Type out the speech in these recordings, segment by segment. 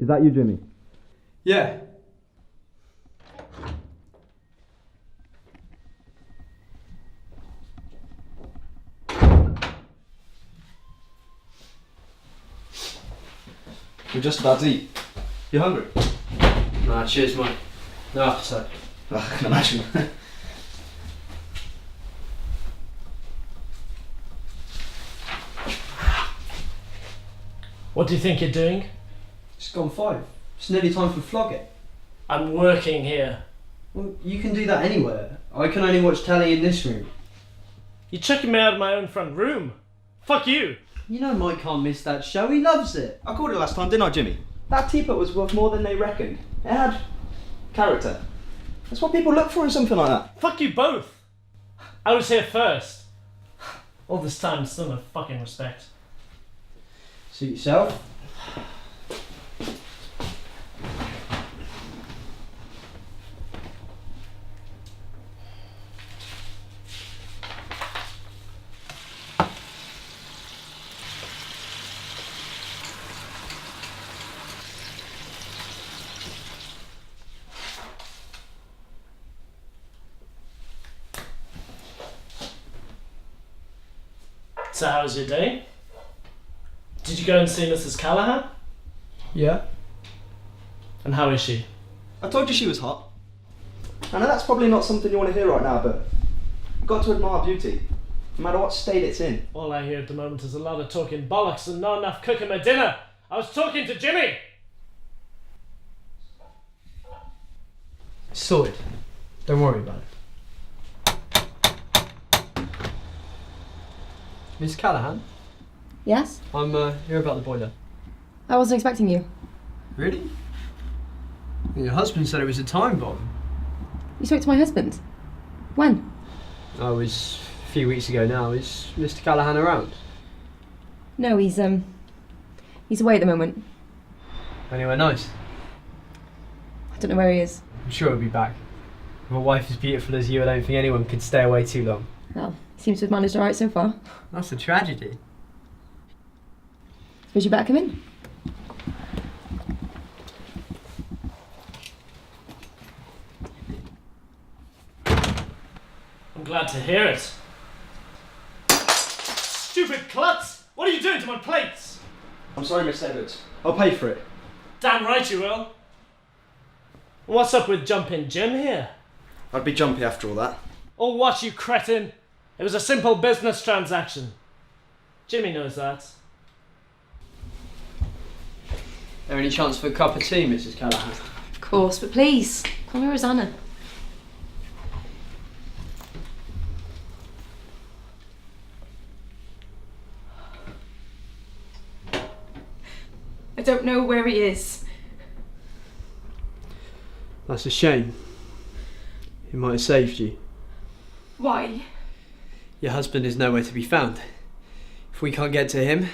Is that you, Jimmy? Yeah. We're just about to eat. You hungry? Nah, cheers, mate. No appetite. I can imagine. What do you think you're doing? It's gone 5. It's nearly time for flog it. I'm working here. Well, you can do that anywhere. I can only watch telly in this room. You're chucking me out of my own front room. Fuck you. You know Mike can't miss that show. He loves it. I called it last time, didn't I, Jimmy? That teapot was worth more than they reckoned. It had character. That's what people look for in something like that. Fuck you both. I was here first. All this time, still no fucking respect. Suit yourself. So how was your day? Did you go and see Mrs. Callahan? Yeah. And how is she? I told you she was hot. I know that's probably not something you want to hear right now, but you've got to admire beauty, no matter what state it's in. All I hear at the moment is a lot of talking bollocks and not enough cooking my dinner. I was talking to Jimmy! Sorted. Don't worry about it. Miss Callahan, Yes? I'm here about the boiler. I wasn't expecting you. Really? Your husband said it was a time bomb. You spoke to my husband? When? Oh, it was a few weeks ago now. Is Mr. Callahan around? No, he's away at the moment. Anywhere nice? I don't know where he is. I'm sure he'll be back. With a wife as beautiful as you, I don't think anyone could stay away too long. Well, he seems to have managed alright so far. That's a tragedy. Suppose you better come in. I'm glad to hear it. Stupid klutz! What are you doing to my plates? I'm sorry, Miss Edwards. I'll pay for it. Damn right you will. What's up with Jumpin' Jim here? I'd be jumpy after all that. Oh, what, you cretin? It was a simple business transaction. Jimmy knows that. There any chance for a cup of tea, Mrs. Callahan? Of course, but please, call me Rosanna. I don't know where he is. That's a shame. He might have saved you. Why? Your husband is nowhere to be found. If we can't get to him,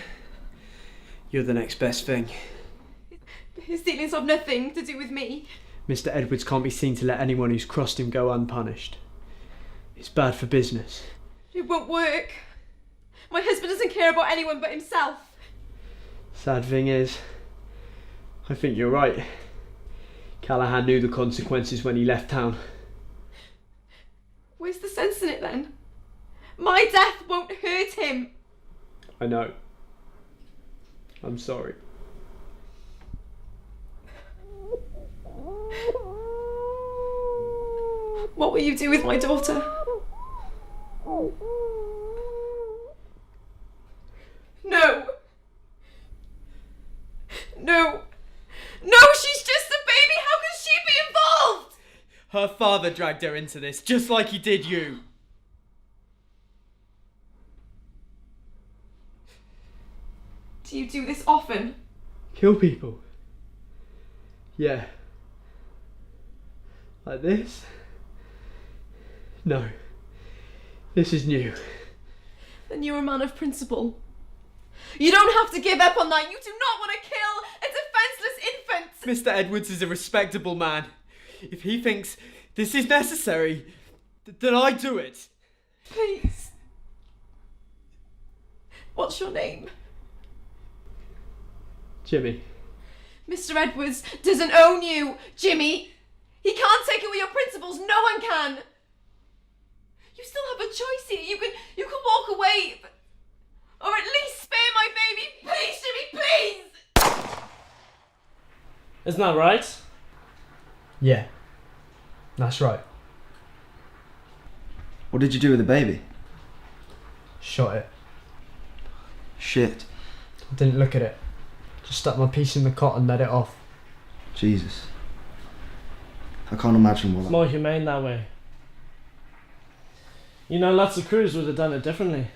you're the next best thing. His dealings have nothing to do with me. Mr. Edwards can't be seen to let anyone who's crossed him go unpunished. It's bad for business. It won't work. My husband doesn't care about anyone but himself. Sad thing is, I think you're right. Callahan knew the consequences when he left town. Where's the sense in it then? My death won't hurt him. I know. I'm sorry. What will you do with my daughter? No! No! No, she's just a baby! How can she be involved? Her father dragged her into this, just like he did you. Do you do this often? Kill people? Yeah. Like this? No. This is new. Then you're a man of principle. You don't have to give up on that. You do not want to kill a defenceless infant. Mr. Edwards is a respectable man. If he thinks this is necessary, then I do it. Please. What's your name? Jimmy. Mr. Edwards doesn't own you, Jimmy. He can't take away your principles. No one can. You still have a choice here. You can walk away, or at least spare my baby. Please, Jimmy, please. Isn't that right? Yeah. That's right. What did you do with the baby? Shot it. Shit. I didn't look at it. Just stuck my piece in the cot and let it off. Jesus. I can't imagine what It's more humane that way. You know, lots of crews would have done it differently.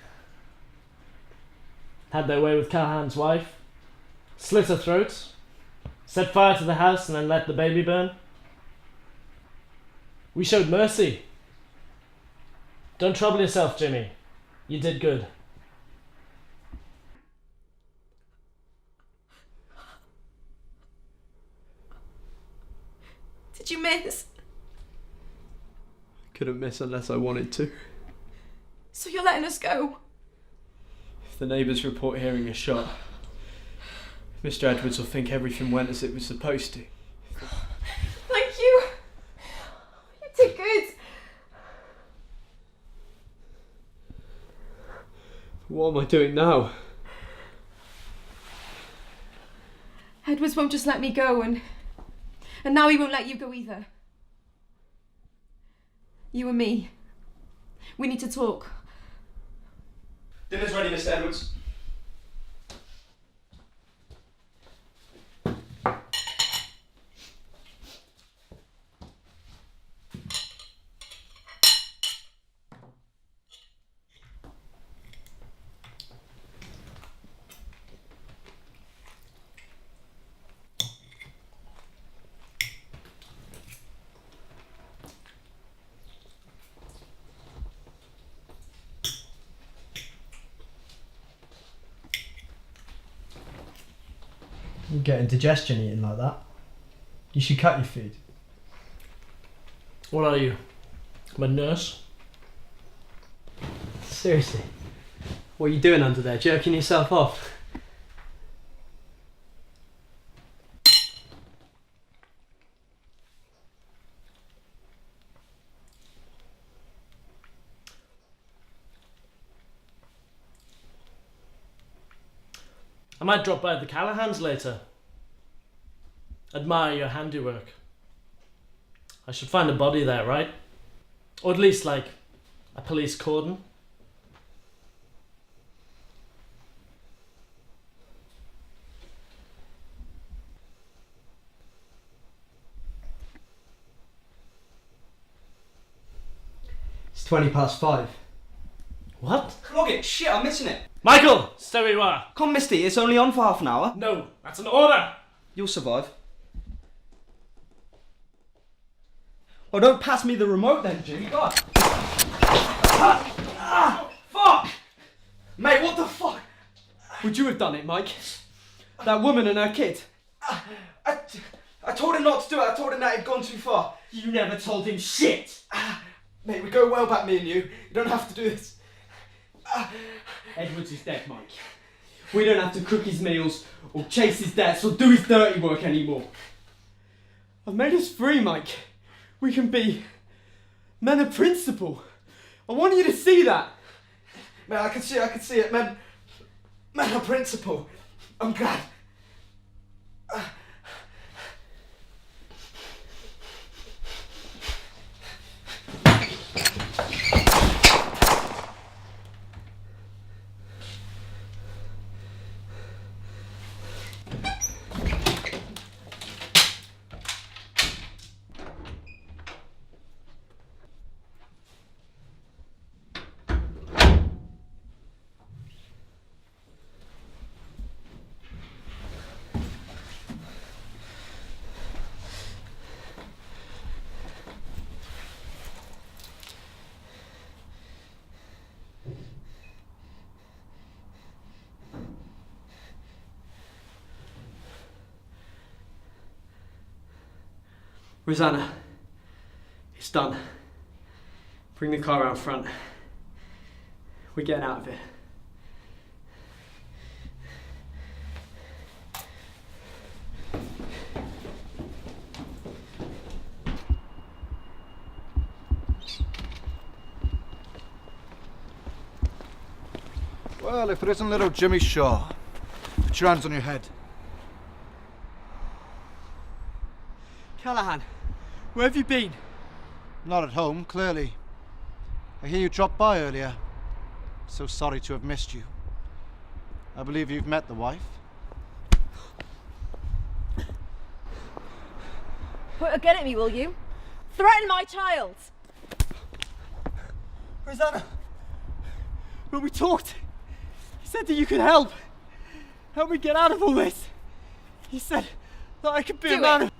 Had their way with Callahan's wife, slit her throat, set fire to the house and then let the baby burn. We showed mercy. Don't trouble yourself, Jimmy. You did good. Did you miss? Couldn't miss unless I wanted to. So you're letting us go? If the neighbours report hearing a shot, Mr. Edwards will think everything went as it was supposed to. Thank you. You did good. What am I doing now? Edwards won't just let me go, and now he won't let you go either. You and me. We need to talk. Dinner's ready, Mr. Edwards. You're getting indigestion eating like that. You should cut your food. What are you? I'm a nurse? Seriously. What are you doing under there? Jerking yourself off? I might drop by the Callahans later. Admire your handiwork. I should find a body there, right? Or at least like a police cordon. It's 5:20. What? Log it. Shit, I'm missing it. Michael! Stay where you are. Come, Misty. It's only on for half an hour. No, that's an order! You'll survive. Oh, don't pass me the remote then, Jimmy. God. Fuck! Mate, what the fuck? Would you have done it, Mike? That woman and her kid. I told him not to do it. I told him that he'd gone too far. You never told him shit! Mate, we go well back, me and you. You don't have to do this. Edwards is dead, Mike. We don't have to cook his meals, or chase his debts, or do his dirty work anymore. I've made us free, Mike. We can be men of principle. I want you to see that. Man, I can see it, man. Man of principle. I'm glad. Rosanna, it's done. Bring the car out front. We're getting out of here. Well, if there isn't little Jimmy Shaw, put your hands on your head. Callahan, where have you been? Not at home, clearly. I hear you dropped by earlier. So sorry to have missed you. I believe you've met the wife. Put a gun at me, will you? Threaten my child! Rosanna, when we talked, he said that you could help. Help me get out of all this. He said that I could be a man.